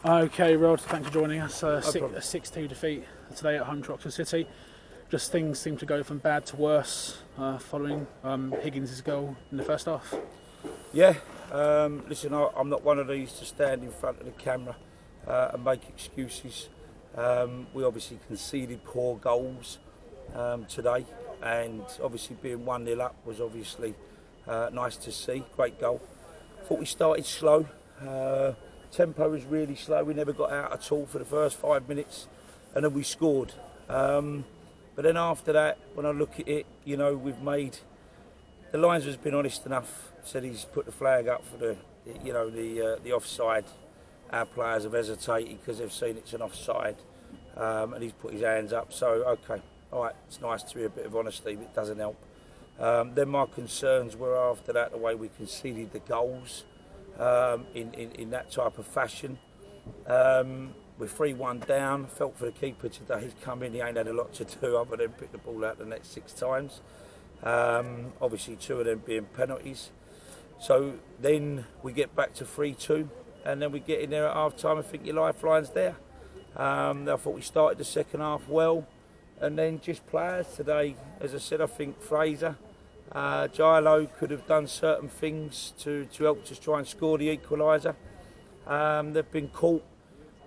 Okay, Rod, thanks for joining us. A 6-2 defeat today at home to Oxford City. Just things seem to go from bad to worse following Higgins' goal in the first half. Yeah, listen, I'm not one of these to stand in front of the camera and make excuses. We obviously conceded poor goals today, and obviously being 1-0 up was obviously nice to see. Great goal. Thought we started slow. Tempo was really slow. We never got out at all for the first 5 minutes, and then we scored. But then after that, when I look at it, you know, we've made the linesman's been honest enough. Said he's put the flag up for the offside. Our players have hesitated because they've seen it's an offside, and he's put his hands up. So okay, all right, it's nice to hear a bit of honesty, but it doesn't help. Then my concerns were after that the way we conceded the goals. In that type of fashion. We're 3-1 down. Felt for the keeper today. He's come in, he ain't had a lot to do other than pick the ball out the next 6 times. Obviously 2 of them being penalties. So then we get back to 3-2, and then we get in there at half time. I think your lifeline's there. I thought we started the second half well, and then just players today. As I said, I think Fraser, Gilo could have done certain things to help us try and score the equaliser. They've been caught,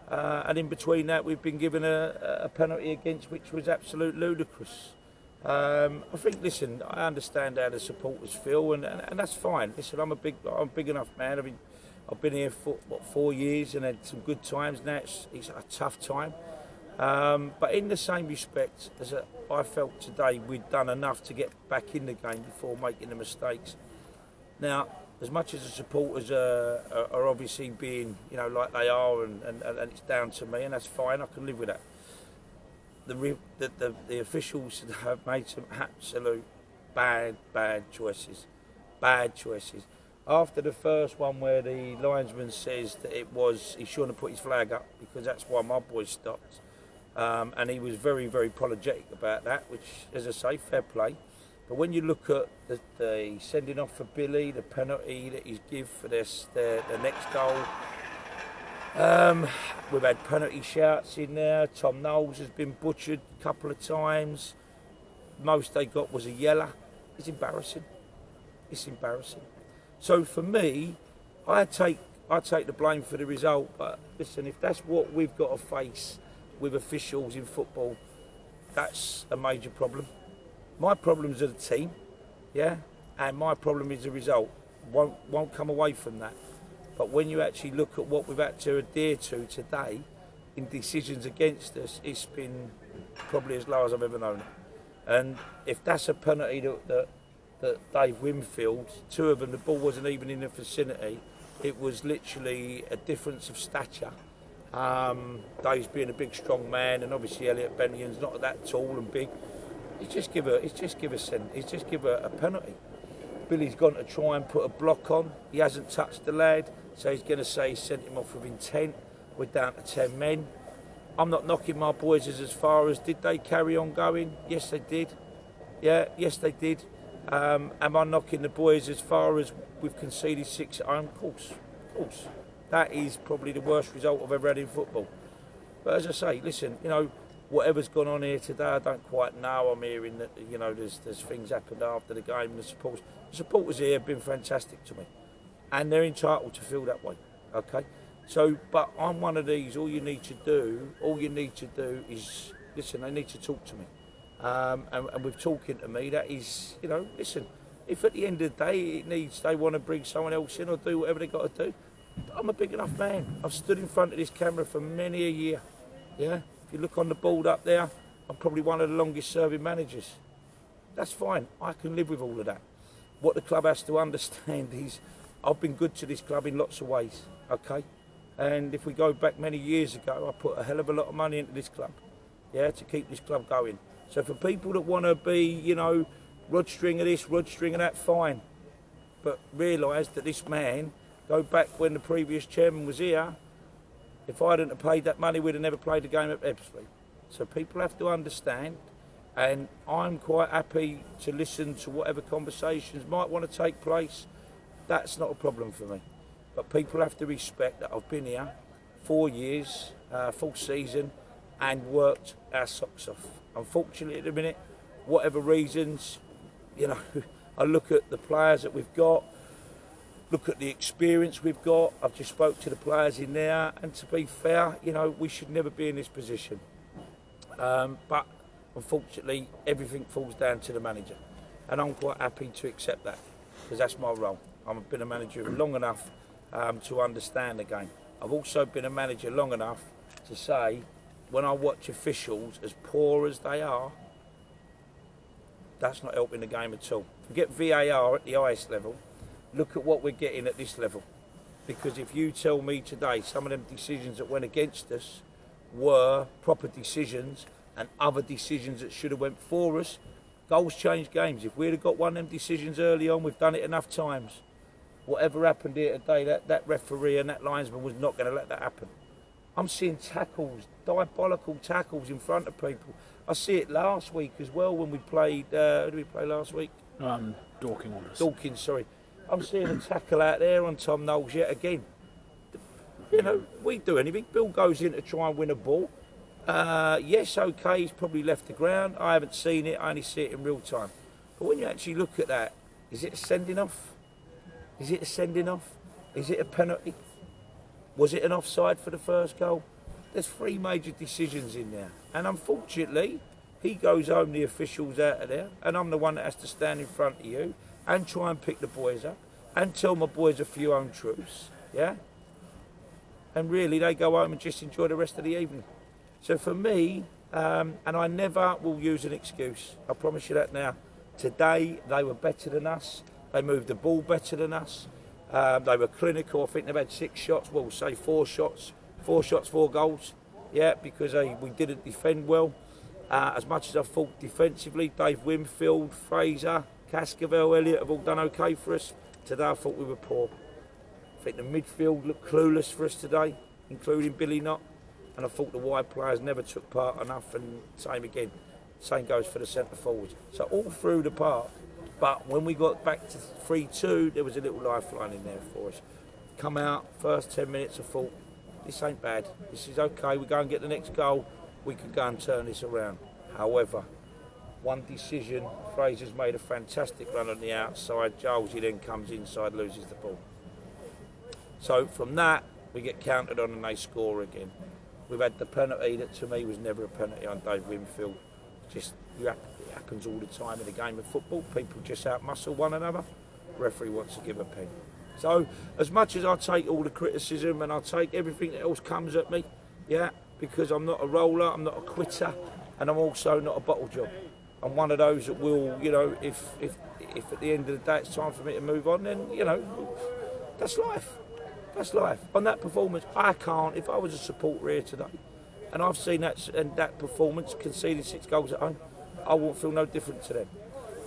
and in between that we've been given a penalty against, which was absolute ludicrous. I think, listen, I understand how the supporters feel, and that's fine. Listen, I'm a big enough man. I've been here for 4 years and had some good times. Now it's a tough time. But in the same respect, I felt today we'd done enough to get back in the game before making the mistakes. Now, as much as the supporters are obviously being, you know, like they are, and it's down to me, and that's fine, I can live with that. The officials have made some absolute bad choices. Bad choices. After the first one where the linesman says that he shouldn't have put his flag up because that's why my boys stopped. And he was very, very apologetic about that, which, as I say, fair play. But when you look at the sending off for Billy, the penalty that he's give for the next goal, we've had penalty shouts in there. Tom Knowles has been butchered a couple of times. Most they got was a yeller. It's embarrassing. It's embarrassing. So for me, I take the blame for the result. But listen, if that's what we've got to face with officials in football, that's a major problem. My problems are the team, yeah, and my problem is the result. Won't come away from that. But when you actually look at what we've had to adhere to today in decisions against us, it's been probably as low as I've ever known it. And if that's a penalty that Dave Winfield, 2 of them, the ball wasn't even in the vicinity. It was literally a difference of stature. Dave's being a big, strong man, and obviously Elliot Bennion's not that tall and big. He's just give a penalty. Billy's gone to try and put a block on. He hasn't touched the lad, so he's going to say he sent him off with intent. We're down to 10 men. I'm not knocking my boys as far as did they carry on going? Yes, they did. Yeah, yes, they did. Am I knocking the boys as far as we've conceded 6 at home? Of course. That is probably the worst result I've ever had in football. But as I say, listen, you know, whatever's gone on here today, I don't quite know. I'm hearing that, you know, there's things happened after the game, and the supporters here have been fantastic to me, and they're entitled to feel that way. Okay, so but I'm one of these. All you need to do is listen. They need to talk to me, and with talking to me, that is, you know, listen. If at the end of the day they want to bring someone else in or do whatever they got to do, I'm a big enough man. I've stood in front of this camera for many a year. Yeah. If you look on the board up there, I'm probably one of the longest serving managers. That's fine. I can live with all of that. What the club has to understand is I've been good to this club in lots of ways, okay? And if we go back many years ago, I put a hell of a lot of money into this club, yeah, to keep this club going. So for people that want to be, you know, Rod Stringer this, Rod Stringer that, fine. But realise that this man, go back when the previous chairman was here, if I hadn't have paid that money, we'd have never played a game at Ebbsfleet. So people have to understand, and I'm quite happy to listen to whatever conversations might want to take place. That's not a problem for me. But people have to respect that I've been here 4 years, full season, and worked our socks off. Unfortunately, at the minute, whatever reasons, you know, I look at the players that we've got, look at the experience we've got. I've just spoke to the players in there, and to be fair, you know, we should never be in this position. But unfortunately, everything falls down to the manager, and I'm quite happy to accept that, because that's my role. I've been a manager long enough to understand the game. I've also been a manager long enough to say, when I watch officials as poor as they are, that's not helping the game at all. Forget VAR at the highest level. Look at what we're getting at this level. Because if you tell me today some of them decisions that went against us were proper decisions and other decisions that should have went for us, goals change games. If we'd have got one of them decisions early on, we've done it enough times. Whatever happened here today, that referee and that linesman was not going to let that happen. I'm seeing tackles, diabolical tackles in front of people. I see it last week as well when we played, who did we play last week? Dawkins, sorry. I'm seeing a tackle out there on Tom Knowles yet again. You know, we do anything. Bill goes in to try and win a ball. Yes, okay, he's probably left the ground. I haven't seen it, I only see it in real time. But when you actually look at that, is it a sending off? Is it a sending off? Is it a penalty? Was it an offside for the first goal? There's 3 major decisions in there. And unfortunately, he goes home, the officials out of there, and I'm the one that has to stand in front of you and try and pick the boys up and tell my boys a few own truths, yeah? And really, they go home and just enjoy the rest of the evening. So for me, and I never will use an excuse, I promise you that now. Today, they were better than us. They moved the ball better than us. They were clinical. I think they've had 6 shots. Well, we'll say 4 shots. 4 shots, 4 goals. Yeah, because we didn't defend well. As much as I thought defensively, Dave Winfield, Fraser, Cascavell, Elliott have all done okay for us. Today I thought we were poor. I think the midfield looked clueless for us today, including Billy Knott. And I thought the wide players never took part enough, and same again. Same goes for the centre forwards. So all through the park. But when we got back to 3-2, there was a little lifeline in there for us. Come out, first 10 minutes, I thought, this ain't bad. This is okay. We go and get the next goal. We could go and turn this around. However, one decision, Fraser's made a fantastic run on the outside. Jolesy then comes inside, loses the ball. So from that, we get counted on and they score again. We've had the penalty that to me was never a penalty on Dave Winfield. Just it happens all the time in the game of football. People just outmuscle one another. Referee wants to give a pen. So as much as I take all the criticism and I take everything that else comes at me, yeah, because I'm not a roller, I'm not a quitter, and I'm also not a bottle job. I'm one of those that will, you know, if at the end of the day it's time for me to move on, then, you know, that's life. That's life. On that performance, I can't, if I was a supporter here today, and I've seen that performance, conceding 6 goals at home, I won't feel no different to them.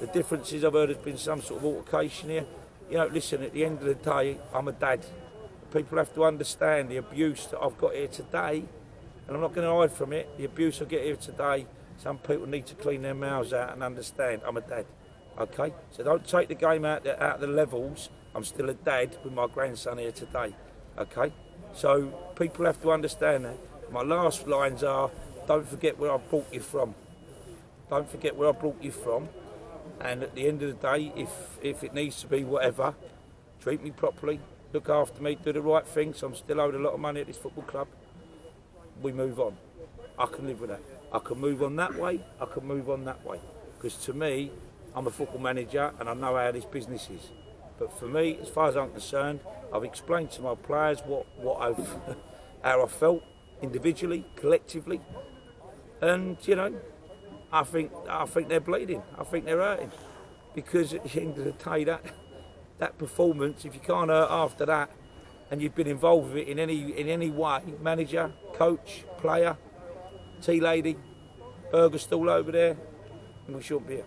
The difference is I've heard there's been some sort of altercation here. You know, listen, at the end of the day, I'm a dad. People have to understand the abuse that I've got here today, and I'm not going to hide from it. The abuse I get here today, some people need to clean their mouths out and understand I'm a dad, okay? So don't take the game out of the levels. I'm still a dad with my grandson here today, okay? So people have to understand that. My last lines are, don't forget where I brought you from. Don't forget where I brought you from. And at the end of the day, if it needs to be whatever, treat me properly, look after me, do the right thing, so I'm still owed a lot of money at this football club. We move on. I can live with that. I can move on that way, I can move on that way. Because to me, I'm a football manager and I know how this business is. But for me, as far as I'm concerned, I've explained to my players how I felt individually, collectively. And, you know, I think they're bleeding. I think they're hurting. Because at the end of the day, that performance, if you can't hurt after that, and you've been involved with it in any way, manager, coach, player, tea lady, burger stall over there, and we shouldn't be here.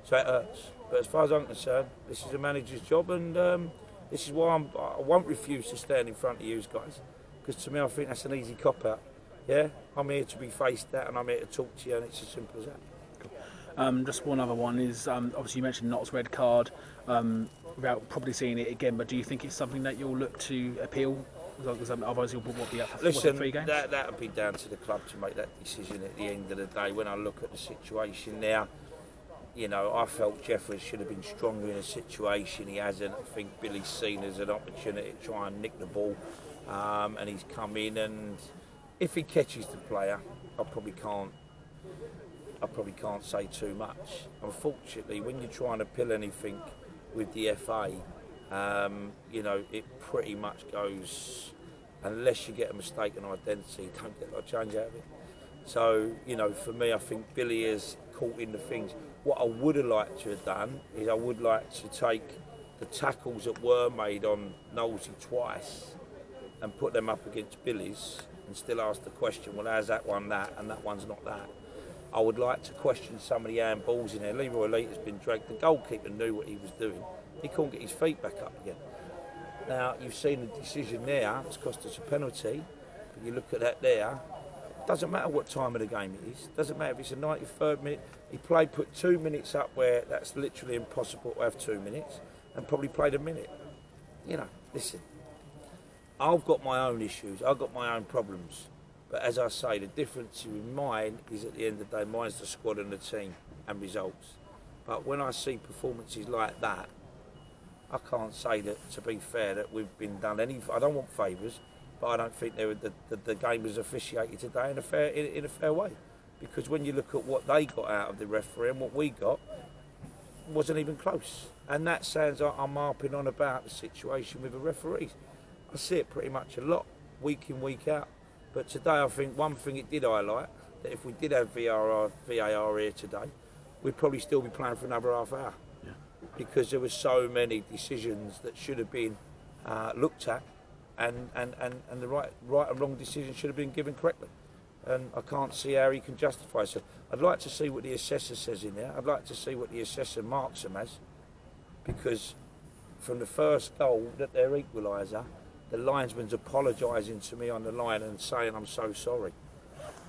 So it hurts. But as far as I'm concerned, this is a manager's job, and this is why I won't refuse to stand in front of you guys, because to me, I think that's an easy cop-out. Yeah, I'm here to be faced at, and I'm here to talk to you, and it's as simple as that. Just one other one is, obviously you mentioned Knott's red card, without probably seeing it again, but do you think it's something that you'll look to appeal Because otherwise he'll be up for Listen, 3 games. that would be down to the club to make that decision at the end of the day. When I look at the situation now, you know, I felt Jeffers should have been stronger in a situation. He hasn't. I think Billy's seen as an opportunity to try and nick the ball, and he's come in. And if he catches the player, I probably can't say too much. Unfortunately, when you're trying to pill anything with the FA, you know, it pretty much goes, unless you get a mistaken identity, you don't get a lot of change out of it. So, you know, for me, I think Billy is caught in the things. What I would have liked to have done is I would like to take the tackles that were made on Knowlesy twice and put them up against Billy's and still ask the question, well, how's that one that and that one's not that? I would like to question some of the handballs in there. Leroy Elite has been dragged. The goalkeeper knew what he was doing. He couldn't get his feet back up again. Now, you've seen the decision there. It's cost us a penalty. But you look at that there. Doesn't matter what time of the game it is. Doesn't matter if it's a 93rd minute. He put 2 minutes up where that's literally impossible to have 2 minutes, and probably played a minute. You know, listen. I've got my own issues. I've got my own problems. But as I say, the difference with mine is at the end of the day, mine's the squad and the team and results. But when I see performances like that, I can't say that, to be fair, that we've been done any. I don't want favours, but I don't think the game was officiated today in a fair way. Because when you look at what they got out of the referee and what we got, it wasn't even close. And that sounds like I'm harping on about the situation with the referees. I see it pretty much a lot, week in, week out. But today I think one thing it did highlight, that if we did have VAR here today, we'd probably still be playing for another half hour. Yeah. Because there were so many decisions that should have been looked at, and the right and wrong decision should have been given correctly. And I can't see how he can justify it. So I'd like to see what the assessor says in there. I'd like to see what the assessor marks them as, because from the first goal that their equaliser, the linesman's apologising to me on the line and saying, I'm so sorry.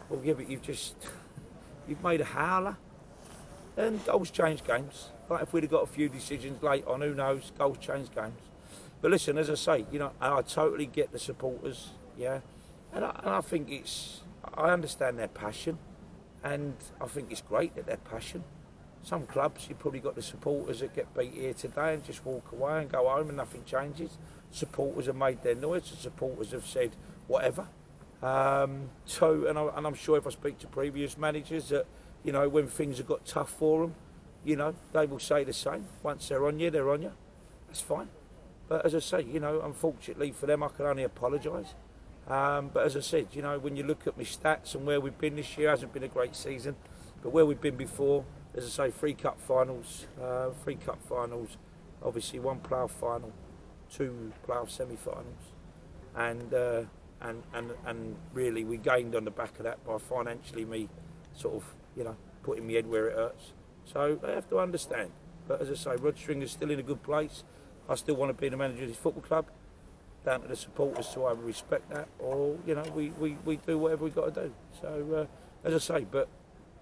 Well, yeah, but you've made a howler. And goals change games. Like if we'd have got a few decisions late on, who knows, goals change games. But listen, as I say, you know, I totally get the supporters, yeah. And I think I understand their passion. And I think it's great that they're passion. Some clubs, you've probably got the supporters that get beat here today and just walk away and go home and nothing changes. Supporters have made their noise. The supporters have said whatever. And I'm sure if I speak to previous managers that, you know, when things have got tough for them, you know, they will say the same. Once they're on you, they're on you. That's fine. But as I say, you know, unfortunately for them, I can only apologise. But as I said, you know, when you look at my stats and where we've been this year, hasn't been a great season. But where we've been before, as I say, 3 cup finals, obviously 1 playoff final, 2 playoff semi-finals, and really we gained on the back of that by financially me sort of, you know, putting my head where it hurts. So they have to understand. But as I say, Rod Stringer's still in a good place. I still want to be the manager of this football club. Down to the supporters to either respect that or, you know, we do whatever we've got to do. So as I say, but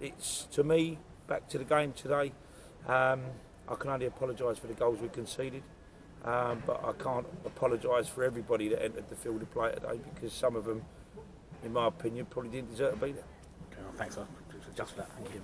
it's, to me, back to the game today, I can only apologise for the goals we conceded. But I can't apologise for everybody that entered the field of play today, because some of them, in my opinion, probably didn't deserve to be there. Okay, well, thanks, just for that. Thank you.